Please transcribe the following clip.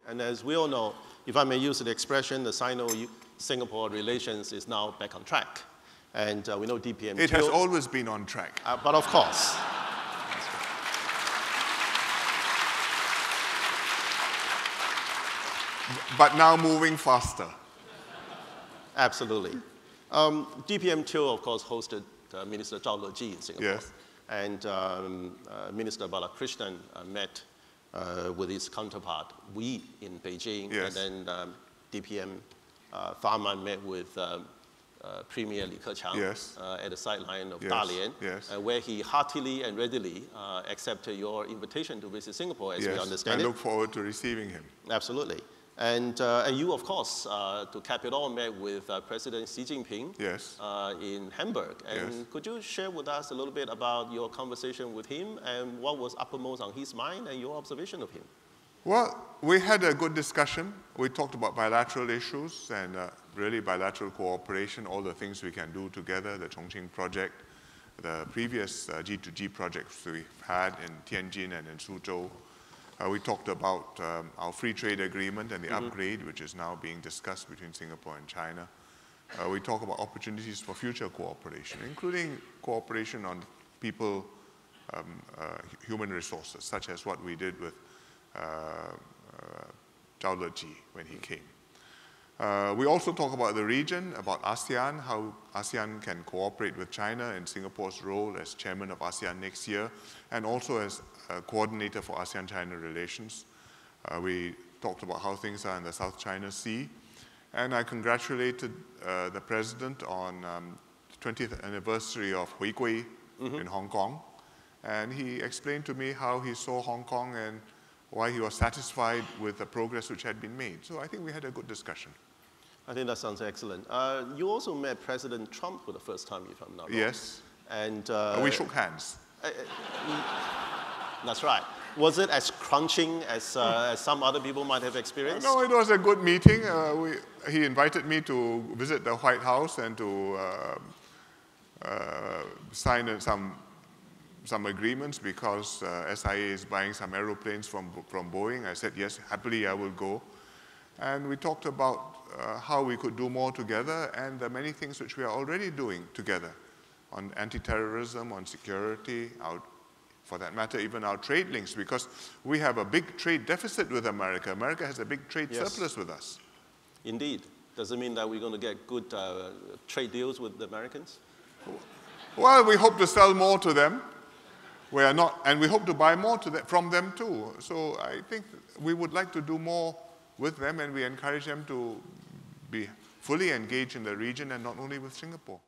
And as we all know, if I may use the expression, the Sino-Singapore relations is now back on track. And we know DPM2. It has always been on track. But of course. But now moving faster. Absolutely. DPM2, of course, hosted Minister Lee in Singapore. Yes. And Minister Balakrishnan met with his counterpart, Wee, in Beijing. Yes. And then DPM Farman met with Premier Li Keqiang yes. At the sideline of yes. Dalian, yes. Where he heartily and readily accepted your invitation to visit Singapore, as yes. we understand I it. look forward to receiving him. Absolutely. And you, of course, to cap it all, met with President Xi Jinping yes. In Hamburg. And yes. could you share with us a little bit about your conversation with him and what was uppermost on his mind and your observation of him? Well, we had a good discussion. We talked about bilateral issues and really bilateral cooperation, all the things we can do together, the Chongqing project, the previous G2G projects we've had in Tianjin and in Suzhou. We talked about our free trade agreement and the upgrade, which is now being discussed between Singapore and China. We talk about opportunities for future cooperation, including cooperation on people, human resources, such as what we did with Ji when he came. We also talk about the region, about ASEAN, how ASEAN can cooperate with China and Singapore's role as chairman of ASEAN next year, and also as a coordinator for ASEAN-China relations. We talked about how things are in the South China Sea, and I congratulated the president on the 20th anniversary of Hui Gui in Hong Kong, and he explained to me how he saw Hong Kong and why he was satisfied with the progress which had been made. So I think we had a good discussion. I think that sounds excellent. You also met President Trump for the first time, if I'm not wrong. Yes. And we shook hands. That's right. Was it as crunching as some other people might have experienced? No, it was a good meeting. He invited me to visit the White House and to sign some agreements because SIA is buying some aeroplanes from Boeing. I said, yes, happily I will go. And we talked about how we could do more together and the many things which we are already doing together on anti-terrorism, on security, for that matter, even our trade links, because we have a big trade deficit with America. America has a big trade surplus with us. Indeed. Does it mean that we're going to get good trade deals with the Americans? Well, we hope to sell more to them. We are not, and we hope to buy more from them too. So I think we would like to do more with them, and we encourage them to be fully engaged in the region and not only with Singapore.